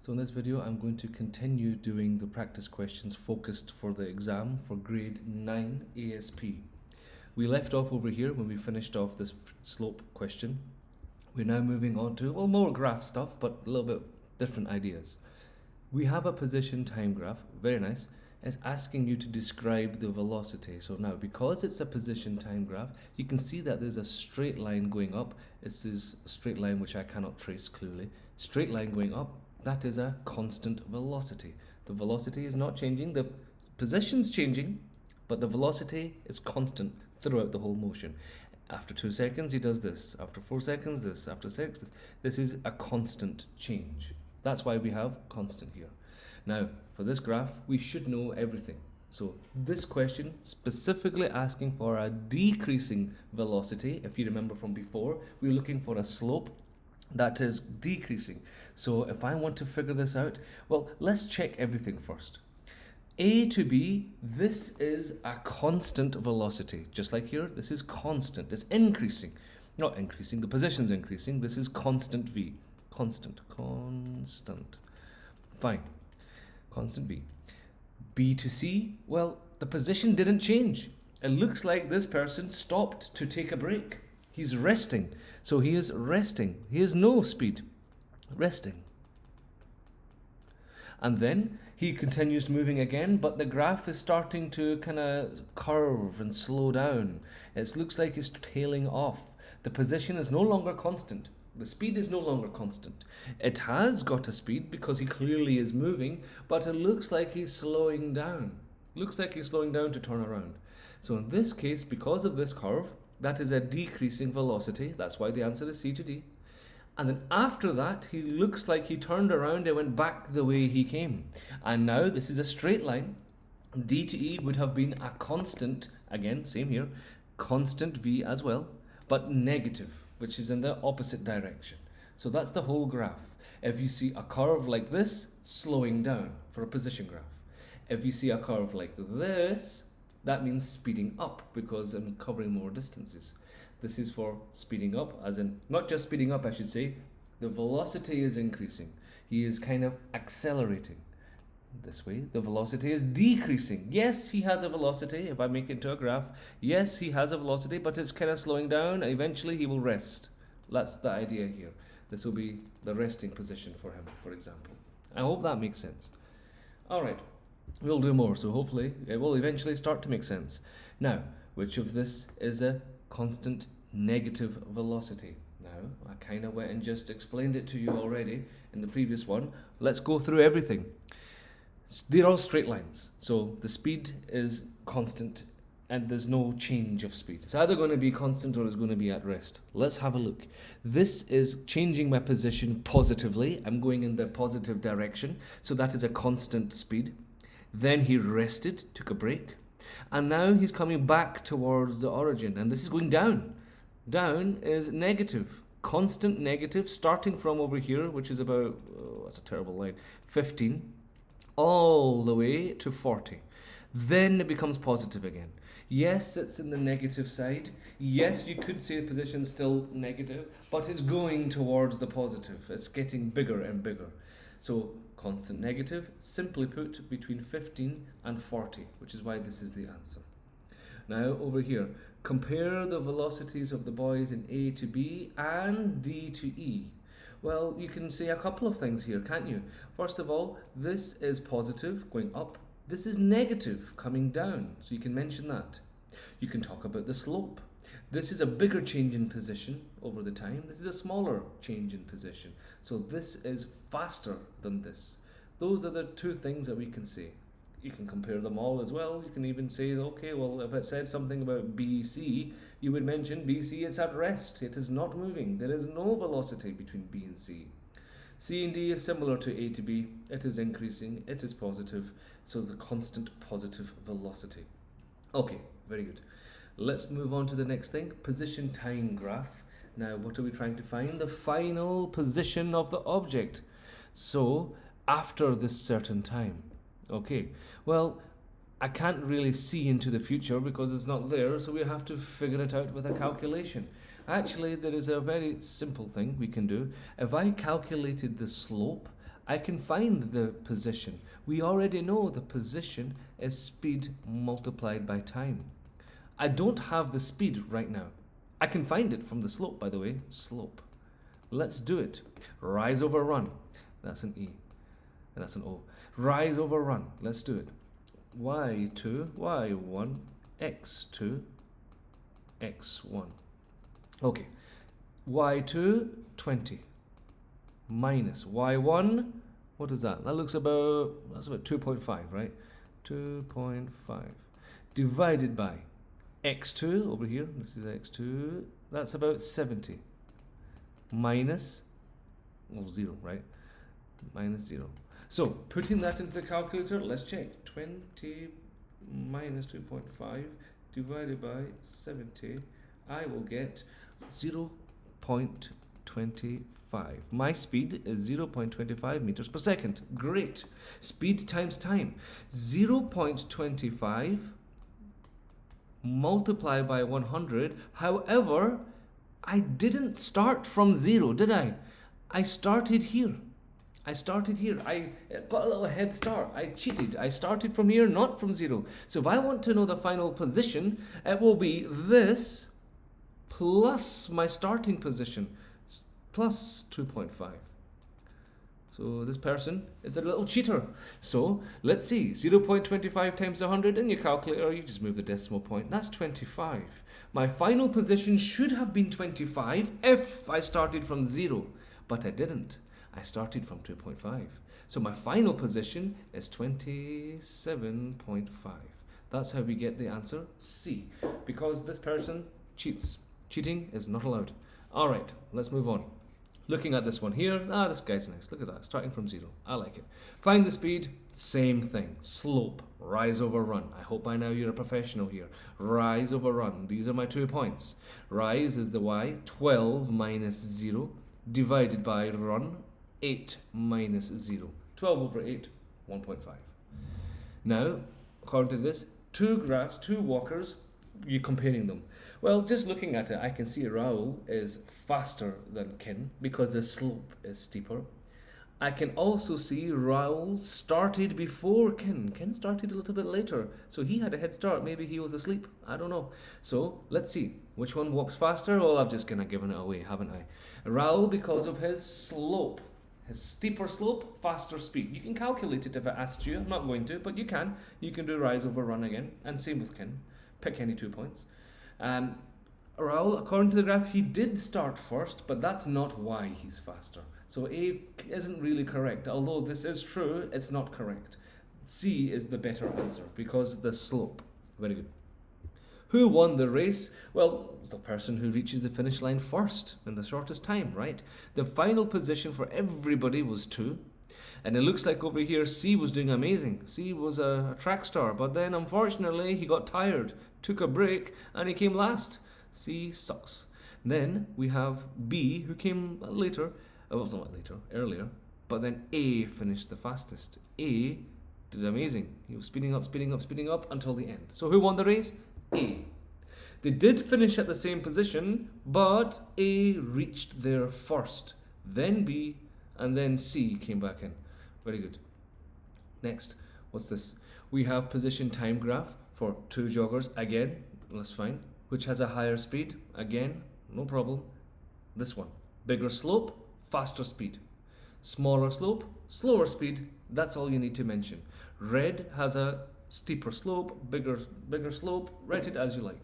So in this video, I'm going to continue doing the practice questions focused for the exam for grade 9 ASP. We left off over here when we finished off this slope question. We're now moving on to, well, more graph stuff, but a little bit different ideas. We have a position time graph, very nice. It's asking you to describe the velocity. So now, because it's a position time graph, you can see that there's a straight line going up. This is a straight line which I cannot trace clearly. Straight line going up, that is a constant velocity. The velocity is not changing, the position's changing, but the velocity is constant throughout the whole motion. After 2 seconds, he does this. After 4 seconds, this. After 6, this. This is a constant change. That's why we have constant here. Now, for this graph, we should know everything. So this question specifically asking for a decreasing velocity. If you remember from before, we were looking for a slope that is decreasing. So if I want to figure this out, well, let's check everything first. A to B, this is a constant velocity. Just like here, this is constant. It's increasing. Not increasing, the position's increasing. This is constant V. Constant. Fine. Constant V. B to C, well, the position didn't change. It looks like this person stopped to take a break. He's resting. So he is resting. He has no speed. Resting. And then he continues moving again, but the graph is starting to kind of curve and slow down. It looks like it's tailing off. The position is no longer constant. The speed is no longer constant. It has got a speed because he clearly is moving, but it looks like he's slowing down. Looks like he's slowing down to turn around. So in this case, because of this curve, that is a decreasing velocity. That's why the answer is C to D. And then after that, he looks like he turned around and went back the way he came. And now this is a straight line. D to E would have been a constant, again, same here, constant V as well, but negative, which is in the opposite direction. So that's the whole graph. If you see a curve like this, slowing down for a position graph. If you see a curve like this, that means speeding up because I'm covering more distances. This is for speeding up, as in, not just speeding up, I should say, the velocity is increasing. He is kind of accelerating. This way, the velocity is decreasing. Yes, he has a velocity, if I make it into a graph. Yes, he has a velocity, but it's kind of slowing down, and eventually he will rest. That's the idea here. This will be the resting position for him, for example. I hope that makes sense. All right, we'll do more, so hopefully it will eventually start to make sense. Now, which of this is a constant negative velocity? Now, I kind of went and just explained it to you already in the previous one. Let's go through everything. They're all straight lines, so the speed is constant and there's no change of speed. It's either going to be constant or it's going to be at rest. Let's have a look. This is changing my position positively. I'm going in the positive direction, so that is a constant speed. Then he rested, took a break, and now he's coming back towards the origin, and this is going down. Down is negative, constant negative, starting from over here, which is about, oh, that's a terrible line, 15, all the way to 40. Then it becomes positive again. Yes, it's in the negative side. Yes, you could say the position's still negative, but it's going towards the positive. It's getting bigger and bigger. So constant negative, simply put, between 15 and 40, which is why this is the answer. Now over here, compare the velocities of the boys in A to B and D to E. Well, you can say a couple of things here, can't you? First of all, this is positive, going up. This is negative, coming down. So you can mention that. You can talk about the slope. This is a bigger change in position over the time. This is a smaller change in position. So this is faster than this. Those are the two things that we can say. You can compare them all as well. You can even say, okay, well, if it said something about BC, you would mention BC is at rest. It is not moving. There is no velocity between B and C. C and D is similar to A to B. It is increasing. It is positive. So the constant positive velocity. Okay, very good. Let's move on to the next thing. Position time graph. Now, what are we trying to find? The final position of the object. So, after this certain time. Okay, well, I can't really see into the future because it's not there, so we have to figure it out with a calculation. Actually, there is a very simple thing we can do. If I calculated the slope I can find the position. We already know the position is speed multiplied by time. I don't have the speed right now. I can find it from the slope, by the way. Slope. Let's do it. Rise over run. That's an E. And that's an O. Rise over run. Let's do it. Y2, Y1, X2, X1. Okay. Y2, 20. Minus Y1, what is that? That looks about, that's about 2.5, right? 2.5. Divided by X2 over here. This is X2. That's about 70. Minus, well, 0, right? Minus 0. So, putting that into the calculator, let's check. 20 minus 2.5 divided by 70, I will get 0.25. My speed is 0.25 meters per second. Great. Speed times time. 0.25 multiplied by 100. However, I didn't start from 0, did I? I started here. I got a little head start. I cheated. I started from here, not from 0. So if I want to know the final position, it will be this plus my starting position, plus 2.5. So this person is a little cheater. So let's see, 0.25 times 100 in your calculator, you just move the decimal point. That's 25. My final position should have been 25 if I started from 0, but I didn't. I started from 2.5. So my final position is 27.5. That's how we get the answer C, because this person cheats. Cheating is not allowed. All right, let's move on. Looking at this one here, this guy's nice. Look at that, starting from 0. I like it. Find the speed, same thing. Slope, rise over run. I hope by now you're a professional here. Rise over run. These are my 2 points. Rise is the Y, 12 minus 0, divided by run, 8 minus 0. 12 over 8, 1.5. Now, according to this, 2 graphs, 2 walkers, you're comparing them. Well, just looking at it, I can see Raoul is faster than Kin because the slope is steeper. I can also see Raoul started before Kin. Kin started a little bit later, so he had a head start. Maybe he was asleep. I don't know. So let's see which one walks faster. Well, I've just kind of given it away, haven't I? Raoul, because of his slope, his steeper slope, faster speed. You can calculate it if it asked you. I'm not going to, but you can. You can do rise over run again, and same with Kin. Pick any 2 points. Raoul, according to the graph, he did start first, but that's not why he's faster. So A isn't really correct. Although this is true, it's not correct. C is the better answer because the slope. Very good. Who won the race? Well, it's the person who reaches the finish line first in the shortest time, right? The final position for everybody was 2. And it looks like over here C was doing amazing. C was a track star, but then unfortunately he got tired, took a break, and he came last. C sucks. Then we have B, who came later. Well, not later, earlier. But then A finished the fastest. A did amazing. He was speeding up until the end. So who won the race? A. They did finish at the same position, but A reached there first. Then B, and then C came back in. Very good. Next, what's this? We have position time graph for 2 joggers. Again, that's fine. Which has a higher speed? Again, no problem. This one. Bigger slope, faster speed. Smaller slope, slower speed. That's all you need to mention. Red has a steeper slope, bigger slope. Write it as you like.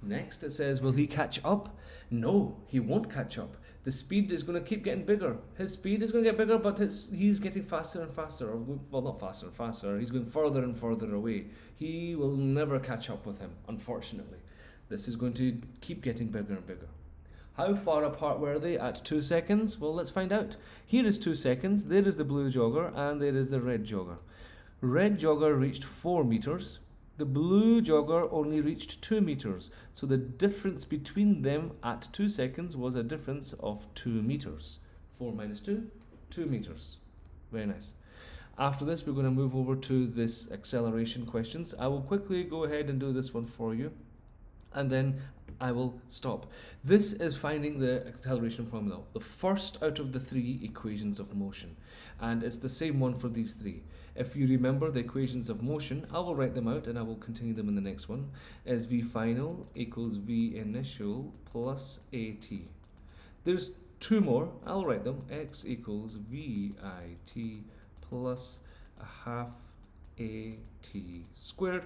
Next, it says, will he catch up? No, he won't catch up. The speed is going to keep getting bigger. His speed is going to get bigger, but he's getting faster and faster. Well, not faster and faster. He's going further and further away. He will never catch up with him, unfortunately. This is going to keep getting bigger and bigger. How far apart were they at 2 seconds? Well, let's find out. Here is 2 seconds. There is the blue jogger, and there is the red jogger. Red jogger reached 4 meters. The blue jogger only reached 2 meters. So the difference between them at 2 seconds was a difference of 2 meters. 4 minus 2, 2 meters. Very nice. After this, we're going to move over to this acceleration questions. I will quickly go ahead and do this one for you. And then I will stop. This is finding the acceleration formula, the first out of the three equations of motion. And it's the same one for these three. If you remember the equations of motion, I will write them out and I will continue them in the next one. As V final equals V initial plus AT. There's two more, I'll write them. X equals VIT plus a half AT squared.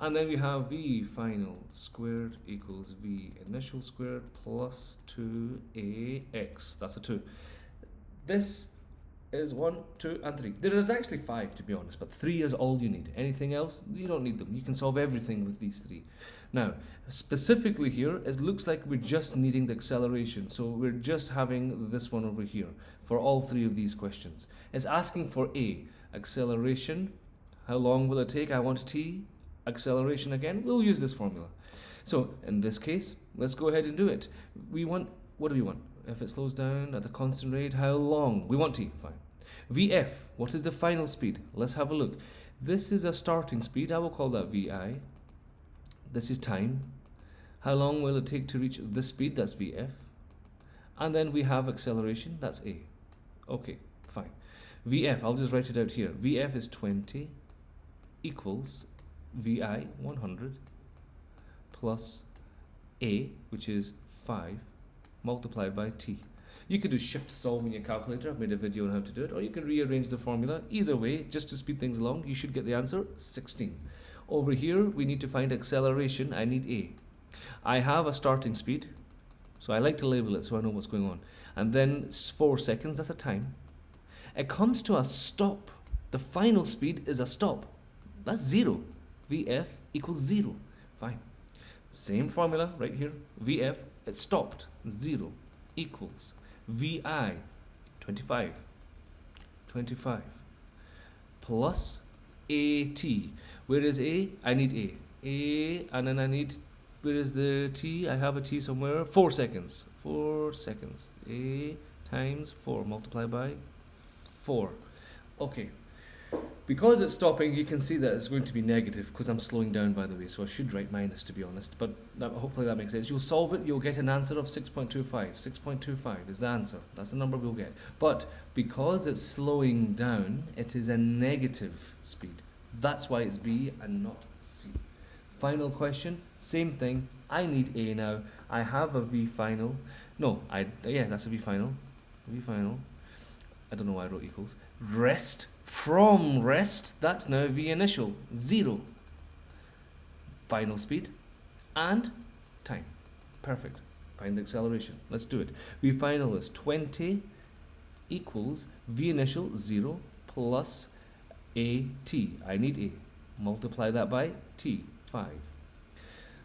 And then we have V final squared equals V initial squared plus 2AX. That's a 2. This is 1, 2, and 3. There is actually 5 to be honest, but 3 is all you need. Anything else, you don't need them. You can solve everything with these 3. Now, specifically here, it looks like we're just needing the acceleration. So we're just having this one over here for all 3 of these questions. It's asking for A, acceleration. How long will it take? I want T. Acceleration again, we'll use this formula. So in this case, let's go ahead and do it. We want, what do we want? If it slows down at a constant rate, how long? We want T, fine. VF, what is the final speed? Let's have a look. This is a starting speed, I will call that VI. This is time. How long will it take to reach this speed? That's VF. And then we have acceleration, that's A. Okay, fine. VF, I'll just write it out here. VF is 20 equals VI 100 plus A, which is 5, multiplied by T. You could do shift solve in your calculator. I've made a video on how to do it, or you can rearrange the formula. Either way, just to speed things along, you should get the answer 16. Over here, we need to find acceleration. I need A. I have a starting speed, so I like to label it so I know what's going on. And then 4 seconds, that's a time. It comes to a stop. The final speed is a stop. That's 0. VF equals 0. Fine. Same formula right here. VF, it stopped. 0 equals VI, 25. 25 plus AT. Where is A? I need A. A, and then I need, where is the T? I have a T somewhere. 4 seconds. 4 seconds. A times 4 multiplied by 4. Okay. Because it's stopping, you can see that it's going to be negative because I'm slowing down, by the way, so I should write minus to be honest, but hopefully that makes sense. You'll solve it, you'll get an answer of 6.25. 6.25 is the answer. That's the number we'll get. But because it's slowing down, it is a negative speed. That's why it's B and not C. Final question, same thing. I need A now. I have a V final. No, yeah, that's a V final. V final. I don't know why I wrote equals. Rest. From rest, that's now V initial, 0. Final speed and time. Perfect. Find the acceleration. Let's do it. V final is 20 equals V initial, 0 plus AT. I need A. Multiply that by T, 5.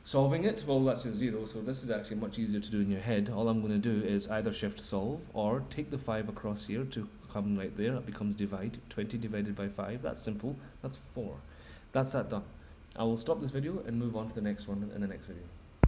Solving it, well, that's a 0, so this is actually much easier to do in your head. All I'm going to do is either shift solve or take the 5 across here to come right there. It becomes divide. 20 divided by 5, that's simple. That's 4. That's that done. I will stop this video and move on to the next one in the next video.